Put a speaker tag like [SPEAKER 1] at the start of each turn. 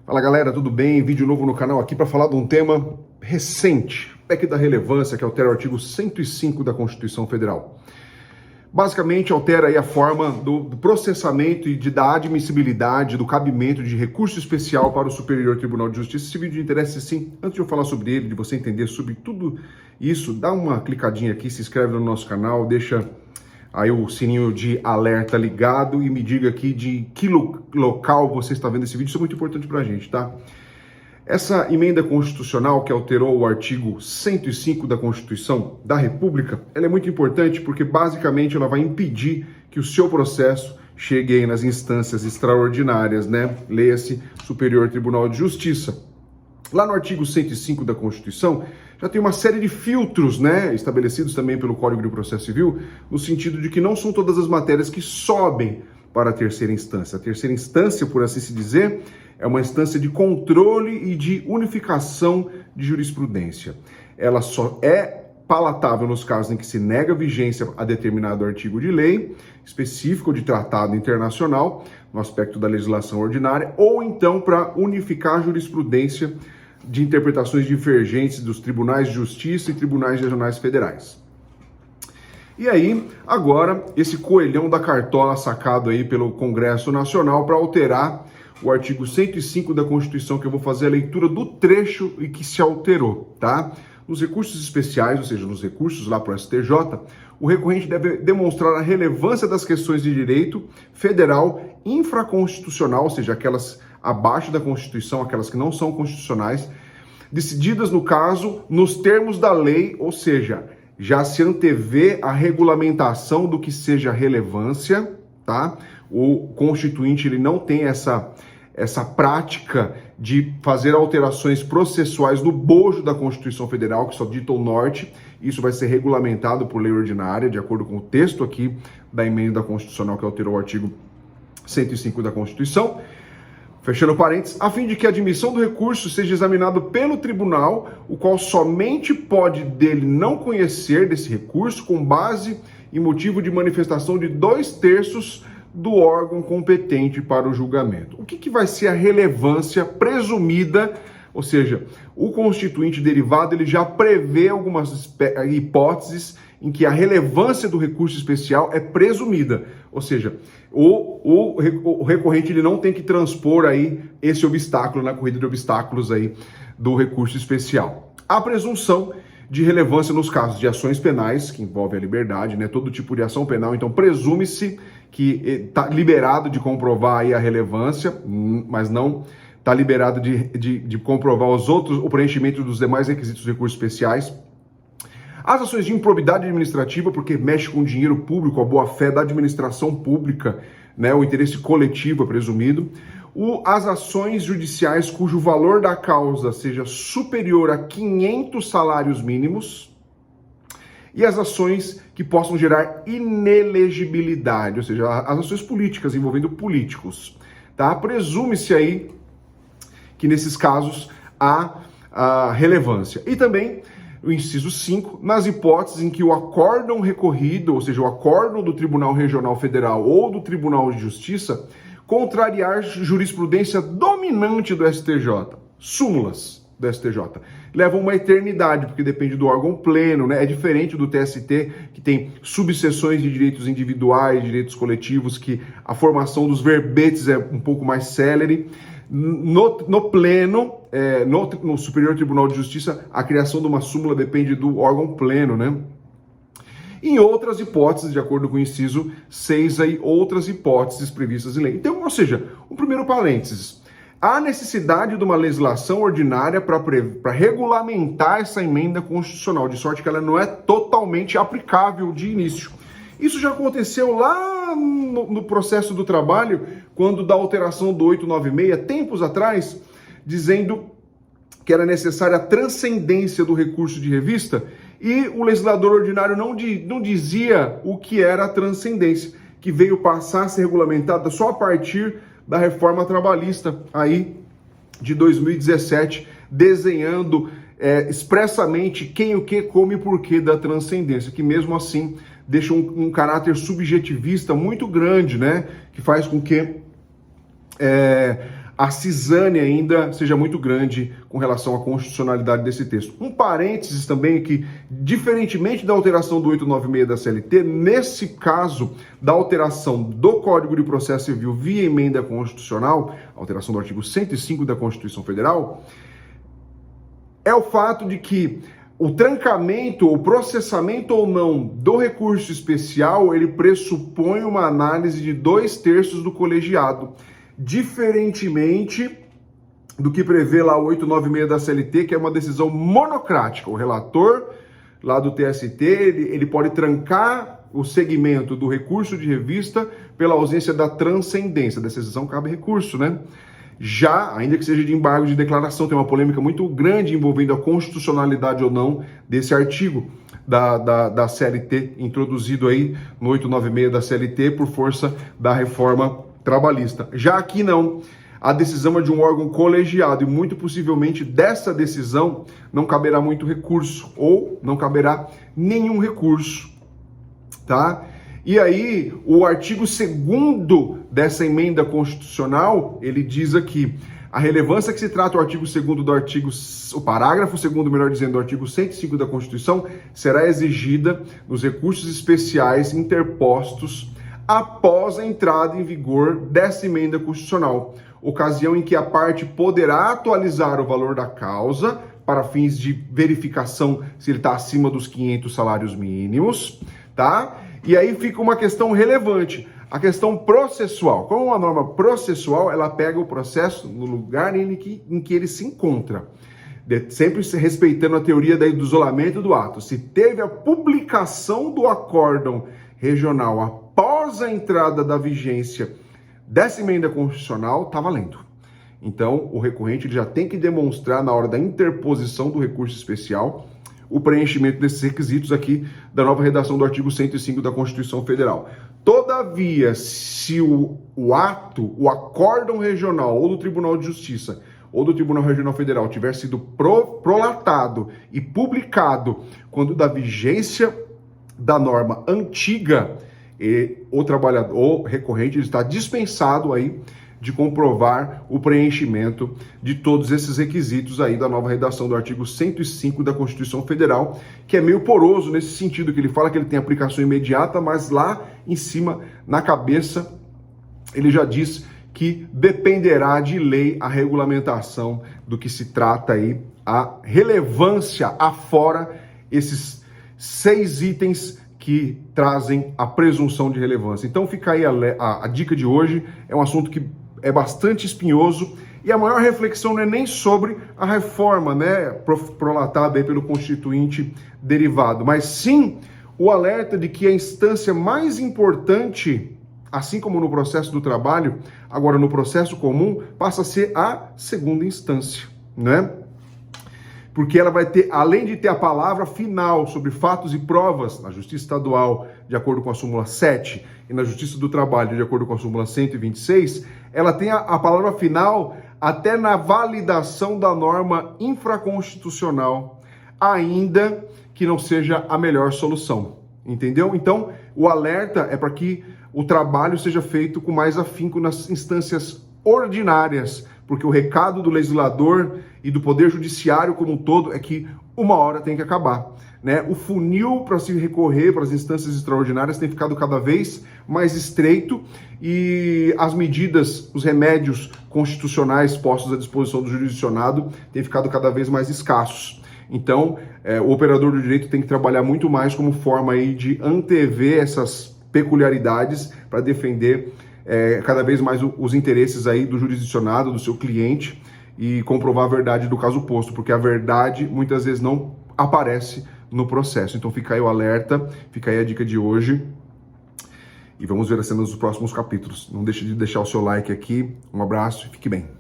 [SPEAKER 1] Fala galera, tudo bem? Vídeo novo no canal aqui para falar de um tema recente, PEC da relevância, que altera o artigo 105 da Constituição Federal. Basicamente altera aí a forma do processamento e da admissibilidade, do cabimento de recurso especial para o Superior Tribunal de Justiça. Esse vídeo de interesse sim, antes de eu falar sobre ele, de você entender sobre tudo isso, dá uma clicadinha aqui, se inscreve no nosso canal, deixa aí o sininho de alerta ligado e me diga aqui de que local você está vendo esse vídeo. Isso é muito importante para a gente, tá? Essa emenda constitucional que alterou o artigo 105 da Constituição da República, ela é muito importante porque basicamente ela vai impedir que o seu processo chegue aí nas instâncias extraordinárias, né? Leia-se Superior Tribunal de Justiça. Lá no artigo 105 da Constituição, já tem uma série de filtros, né, estabelecidos também pelo Código de Processo Civil, no sentido de que não são todas as matérias que sobem para a terceira instância. A terceira instância, por assim se dizer, é uma instância de controle e de unificação de jurisprudência. Ela só é palatável nos casos em que se nega vigência a determinado artigo de lei específico de tratado internacional, no aspecto da legislação ordinária, ou então para unificar a jurisprudência de interpretações divergentes dos tribunais de justiça e tribunais regionais federais. E aí, agora, esse coelhão da cartola sacado aí pelo Congresso Nacional para alterar o artigo 105 da Constituição, que eu vou fazer a leitura do trecho e que se alterou, tá? Nos recursos especiais, ou seja, nos recursos lá para o STJ, o recorrente deve demonstrar a relevância das questões de direito federal infraconstitucional, ou seja, aquelas abaixo da Constituição, aquelas que não são constitucionais, decididas, no caso, nos termos da lei, ou seja, já se antevê a regulamentação do que seja relevância, tá? O constituinte, ele não tem essa prática de fazer alterações processuais no bojo da Constituição Federal, que só dita o norte. Isso vai ser regulamentado por lei ordinária, de acordo com o texto aqui da emenda constitucional que alterou o artigo 105 da Constituição. Fechando parênteses, a fim de que a admissão do recurso seja examinado pelo tribunal, o qual somente pode dele não conhecer desse recurso com base e motivo de manifestação de 2/3 do órgão competente para o julgamento. O que vai ser a relevância presumida? Ou seja, o constituinte derivado ele já prevê algumas hipóteses em que a relevância do recurso especial é presumida. Ou seja, o recorrente ele não tem que transpor aí esse obstáculo na corrida de obstáculos aí do recurso especial. A presunção de relevância nos casos de ações penais, que envolve a liberdade, né? Todo tipo de ação penal, então presume-se que está liberado de comprovar aí a relevância, mas não está liberado de comprovar o preenchimento dos demais requisitos de recursos especiais. As ações de improbidade administrativa, porque mexe com o dinheiro público, a boa-fé da administração pública, né? O interesse coletivo é presumido. As ações judiciais cujo valor da causa seja superior a 500 salários mínimos. E as ações que possam gerar inelegibilidade, ou seja, as ações políticas envolvendo políticos, tá? Presume-se aí que nesses casos há a relevância. E também o inciso 5, nas hipóteses em que o acórdão recorrido, ou seja, o acórdão do Tribunal Regional Federal ou do Tribunal de Justiça, contrariar jurisprudência dominante do STJ, súmulas do STJ. Levam uma eternidade, porque depende do órgão pleno, né? É diferente do TST, que tem subseções de direitos individuais, direitos coletivos, que a formação dos verbetes é um pouco mais célere. No pleno, no Superior Tribunal de Justiça, a criação de uma súmula depende do órgão pleno, né? Em outras hipóteses, de acordo com o inciso 6, aí, outras hipóteses previstas em lei. Então, ou seja, um primeiro parênteses. Há necessidade de uma legislação ordinária para regulamentar essa emenda constitucional, de sorte que ela não é totalmente aplicável de início. Isso já aconteceu lá no processo do trabalho, quando da alteração do 896, tempos atrás, dizendo que era necessária a transcendência do recurso de revista, e o legislador ordinário não dizia o que era a transcendência, que veio passar a ser regulamentada só a partir da reforma trabalhista aí de 2017, desenhando expressamente quem, o que, como e porquê da transcendência, que mesmo assim deixa um caráter subjetivista muito grande, né? Que faz com que a cisânia ainda seja muito grande com relação à constitucionalidade desse texto. Um parênteses também que, diferentemente da alteração do 896 da CLT, nesse caso da alteração do Código de Processo Civil via emenda constitucional, alteração do artigo 105 da Constituição Federal, é o fato de que o trancamento, o processamento ou não do recurso especial, ele pressupõe uma análise de 2/3 do colegiado, diferentemente do que prevê lá o 896 da CLT, que é uma decisão monocrática. O relator lá do TST, ele pode trancar o segmento do recurso de revista pela ausência da transcendência. Dessa decisão cabe recurso, né? Já, ainda que seja de embargo de declaração, tem uma polêmica muito grande envolvendo a constitucionalidade ou não desse artigo da CLT, introduzido aí no 896 da CLT por força da reforma trabalhista. Já aqui não, a decisão é de um órgão colegiado e muito possivelmente dessa decisão não caberá muito recurso ou não caberá nenhum recurso, tá? E aí, o artigo 2º dessa emenda constitucional, ele diz aqui, a relevância que se trata o artigo 2º do artigo, o parágrafo 2º, melhor dizendo, do artigo 105 da Constituição, será exigida nos recursos especiais interpostos após a entrada em vigor dessa emenda constitucional, ocasião em que a parte poderá atualizar o valor da causa para fins de verificação se ele está acima dos 500 salários mínimos, tá? E aí fica uma questão relevante, a questão processual. Como uma norma processual, ela pega o processo no lugar em que ele se encontra, sempre respeitando a teoria do isolamento do ato. Se teve a publicação do acórdão regional após a entrada da vigência dessa emenda constitucional, está valendo. Então, o recorrente ele já tem que demonstrar, na hora da interposição do recurso especial, o preenchimento desses requisitos aqui da nova redação do artigo 105 da Constituição Federal. Todavia, se o ato, o acórdão regional ou do Tribunal de Justiça ou do Tribunal Regional Federal tiver sido prolatado e publicado quando da vigência da norma antiga, o trabalhador, o recorrente, ele está dispensado aí de comprovar o preenchimento de todos esses requisitos aí da nova redação do artigo 105 da Constituição Federal, que é meio poroso nesse sentido, que ele fala que ele tem aplicação imediata, mas lá em cima, na cabeça, ele já diz que dependerá de lei a regulamentação do que se trata aí, a relevância afora esses 6 itens que trazem a presunção de relevância. Então fica aí a dica de hoje, é um assunto que é bastante espinhoso e a maior reflexão não é nem sobre a reforma, né, prolatada aí pelo Constituinte derivado, mas sim o alerta de que a instância mais importante, assim como no processo do trabalho, agora no processo comum, passa a ser a segunda instância, né? Porque ela vai ter, além de ter a palavra final sobre fatos e provas na Justiça Estadual, de acordo com a súmula 7, e na Justiça do Trabalho, de acordo com a súmula 126, ela tem a palavra final até na validação da norma infraconstitucional, ainda que não seja a melhor solução, entendeu? Então, o alerta é para que o trabalho seja feito com mais afinco nas instâncias ordinárias, porque o recado do legislador e do Poder Judiciário como um todo é que uma hora tem que acabar, né? O funil para se recorrer para as instâncias extraordinárias tem ficado cada vez mais estreito e as medidas, os remédios constitucionais postos à disposição do jurisdicionado têm ficado cada vez mais escassos. Então, o operador do direito tem que trabalhar muito mais como forma aí de antever essas peculiaridades para defender cada vez mais os interesses aí do jurisdicionado, do seu cliente e comprovar a verdade do caso posto, porque a verdade muitas vezes não aparece no processo. Então fica aí o alerta, fica aí a dica de hoje e vamos ver as cenas dos próximos capítulos. Não deixe de deixar o seu like aqui, um abraço e fique bem.